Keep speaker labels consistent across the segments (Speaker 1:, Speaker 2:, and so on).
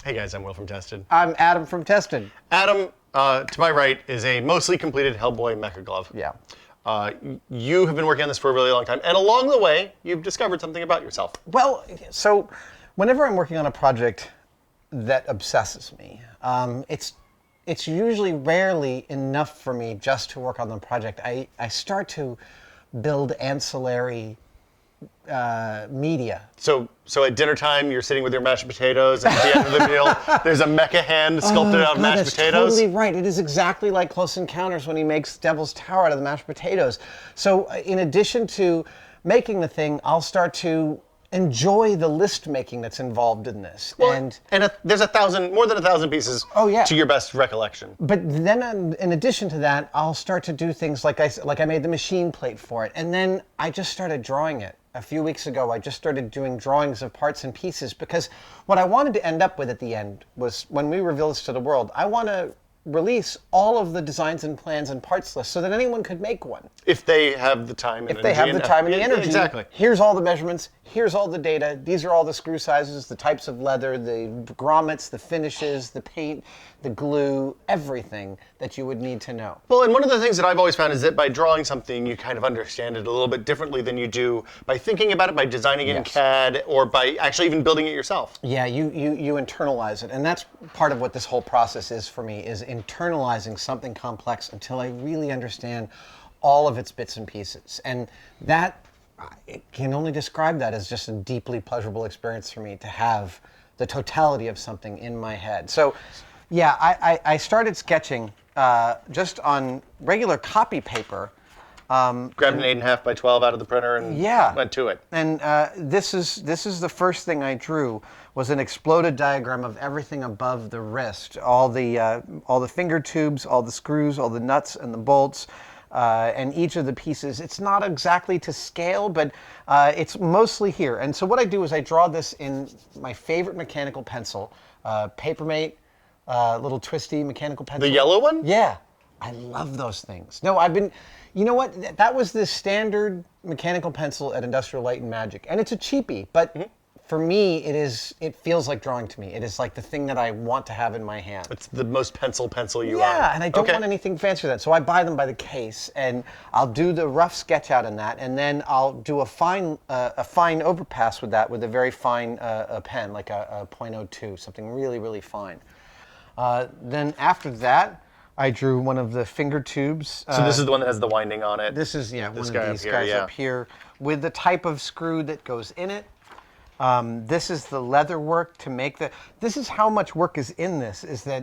Speaker 1: Hey guys, I'm Will from Tested.
Speaker 2: I'm Adam from Tested.
Speaker 1: Adam, to my right, is a mostly completed Hellboy mecha glove.
Speaker 2: Yeah.
Speaker 1: You have been working on this for a really long time, and along the way, you've discovered something about yourself.
Speaker 2: Well, so whenever I'm working on a project that obsesses me, it's usually rarely enough for me just to work on the project. I start to build ancillary media.
Speaker 1: So at dinner time, you're sitting with your mashed potatoes, and at the end of the meal, there's a mecha-hand sculpted out of mashed potatoes.
Speaker 2: Totally right. It is exactly like Close Encounters when he makes Devil's Tower out of the mashed potatoes. So in addition to making the thing, I'll start to enjoy the list making that's involved in this.
Speaker 1: Well, and there's more than 1,000 pieces to your best recollection.
Speaker 2: But then in addition to that, I'll start to do things like I made the machine plate for it. And then I just started drawing it. A few weeks ago, I just started doing drawings of parts and pieces because what I wanted to end up with at the end was, when we reveal this to the world, I want to release all of the designs and plans and parts lists so that anyone could make one.
Speaker 1: If they have the time and energy.
Speaker 2: If they have the time and the energy.
Speaker 1: Exactly.
Speaker 2: Here's all the measurements, here's all the data, these are all the screw sizes, the types of leather, the grommets, the finishes, the paint, the glue, everything that you would need to know.
Speaker 1: Well, and one of the things that I've always found is that by drawing something, you kind of understand it a little bit differently than you do by thinking about it, by designing it in CAD, or by actually even building it yourself.
Speaker 2: Yeah, you internalize it, and that's part of what this whole process is for me, is internalizing something complex until I really understand all of its bits and pieces. And that, I can only describe that as just a deeply pleasurable experience for me to have the totality of something in my head. So, yeah, I started sketching just on regular copy paper.
Speaker 1: Grabbed an 8.5 by 12 out of the printer and went to it.
Speaker 2: And this is the first thing I drew, was an exploded diagram of everything above the wrist, all the finger tubes, all the screws, all the nuts and the bolts, and each of the pieces. It's not exactly to scale, but it's mostly here. And so what I do is I draw this in my favorite mechanical pencil, Papermate. Little twisty mechanical pencil.
Speaker 1: The yellow one?
Speaker 2: Yeah. I love those things. No, you know what? That was the standard mechanical pencil at Industrial Light and Magic. And it's a cheapie, but for me, it feels like drawing to me. It is like the thing that I want to have in my hand.
Speaker 1: It's the most pencil you are.
Speaker 2: Yeah, and I don't want anything fancier than that. So I buy them by the case, and I'll do the rough sketch out in that, and then I'll do a fine overpass with that with a very fine pen, like a .02, something really, really fine. Then after that, I drew one of the finger tubes.
Speaker 1: So this is the one that has the winding on it.
Speaker 2: This is one of these guys up here with the type of screw that goes in it. This is the leather work to make this is how much work is in this, is that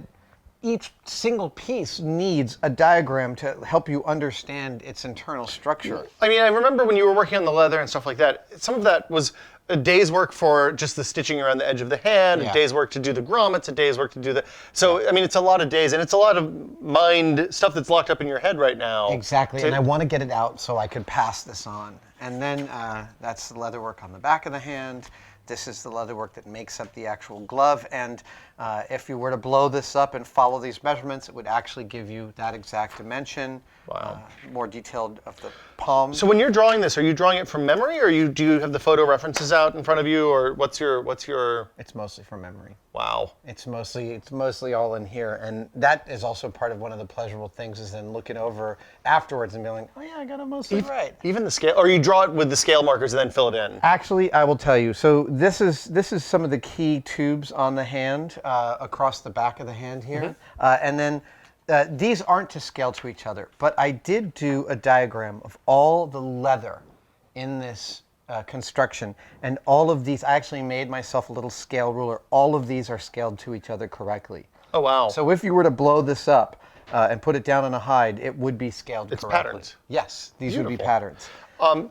Speaker 2: each single piece needs a diagram to help you understand its internal structure.
Speaker 1: I mean, I remember when you were working on the leather and stuff like that, some of that was a day's work for just the stitching around the edge of the hand, a day's work to do the grommets, a day's work to do I mean, it's a lot of days, and it's a lot of mind stuff that's locked up in your head right now.
Speaker 2: Exactly, and I want to get it out so I could pass this on. And then that's the leather work on the back of the hand. This is the leather work that makes up the actual glove, and if you were to blow this up and follow these measurements, it would actually give you that exact dimension.
Speaker 1: Wow.
Speaker 2: More detailed of the palm.
Speaker 1: So when you're drawing this, are you drawing it from memory, or do you have the photo references out in front of you, or what's your?
Speaker 2: It's mostly from memory.
Speaker 1: Wow.
Speaker 2: It's mostly all in here, and that is also part of one of the pleasurable things, is then looking over afterwards and being like, oh yeah, I got it mostly right.
Speaker 1: Even the scale, or you draw it with the scale markers and then fill it in?
Speaker 2: Actually, I will tell you. So this is some of the key tubes on the hand, across the back of the hand here, and then. These aren't to scale to each other, but I did do a diagram of all the leather in this construction, and all of these, I actually made myself a little scale ruler. All of these are scaled to each other correctly.
Speaker 1: Oh, wow.
Speaker 2: So if you were to blow this up and put it down on a hide, it would be scaled correctly.
Speaker 1: It's patterns.
Speaker 2: Yes, these would be patterns.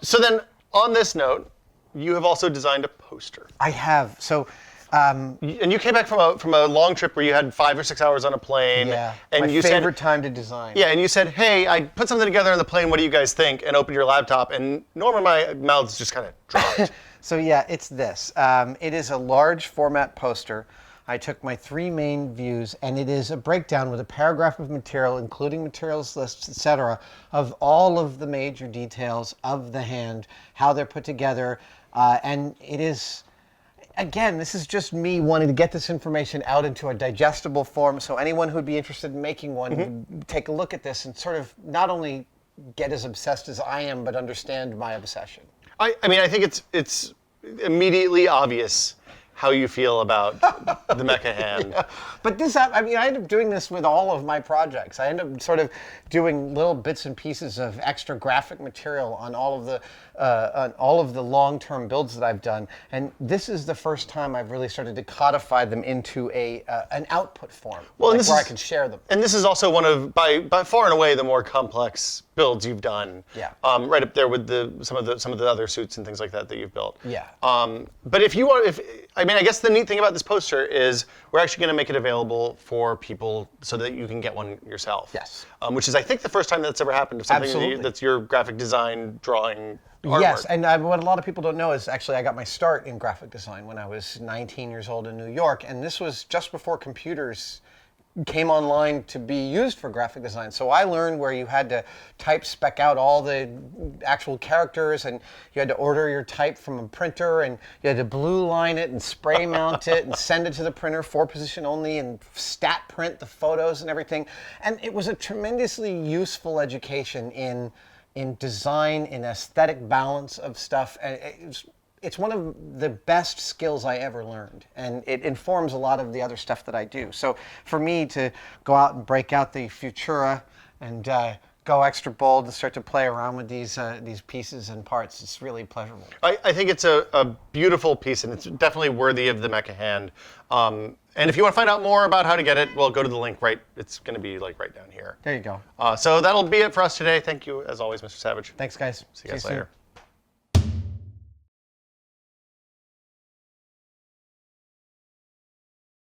Speaker 1: So then, on this note, you have also designed a poster.
Speaker 2: I have. So.
Speaker 1: And you came back from a long trip where you had 5 or 6 hours on a plane.
Speaker 2: Yeah,
Speaker 1: and
Speaker 2: my favorite time to design.
Speaker 1: Yeah, and you said, hey, I put something together on the plane, what do you guys think? And opened your laptop, and normally my mouth's just kind of dropped.
Speaker 2: So yeah, it's this. It is a large format poster. I took my 3 main views, and it is a breakdown with a paragraph of material, including materials lists, etc., of all of the major details of the hand, how they're put together, and it is again, this is just me wanting to get this information out into a digestible form, so anyone who'd be interested in making one would take a look at this and sort of not only get as obsessed as I am, but understand my obsession.
Speaker 1: I mean, I think it's immediately obvious how you feel about the mecha-hand.
Speaker 2: Yeah. But this, I mean, I end up doing this with all of my projects. I end up sort of doing little bits and pieces of extra graphic material on all of the long-term builds that I've done. And this is the first time I've really started to codify them into an output form, where I can share them.
Speaker 1: And this is also one of, by far and away, the more complex builds you've done.
Speaker 2: Yeah.
Speaker 1: Right up there with some of the other suits and things like that you've built.
Speaker 2: Yeah.
Speaker 1: But if you want, I mean, I guess the neat thing about this poster is we're actually going to make it available for people so that you can get one yourself.
Speaker 2: Yes.
Speaker 1: Which is, I think, the first time that's ever happened to something that's your graphic design, drawing, artwork.
Speaker 2: Yes, and what a lot of people don't know is actually I got my start in graphic design when I was 19 years old in New York, and this was just before computers came online to be used for graphic design. So I learned where you had to type spec out all the actual characters, and you had to order your type from a printer, and you had to blue line it and spray mount it and send it to the printer 4-position only and stat print the photos and everything. And it was a tremendously useful education in design, in aesthetic balance of stuff. And it's one of the best skills I ever learned, and it informs a lot of the other stuff that I do. So for me to go out and break out the Futura and go extra bold and start to play around with these pieces and parts, it's really pleasurable.
Speaker 1: I think it's a beautiful piece, and it's definitely worthy of the mecha-hand. And if you want to find out more about how to get it, well, go to the link it's going to be like right down here.
Speaker 2: There you go.
Speaker 1: So that'll be it for us today. Thank you, as always, Mr. Savage.
Speaker 2: Thanks, guys.
Speaker 1: See you guys later.
Speaker 2: Soon.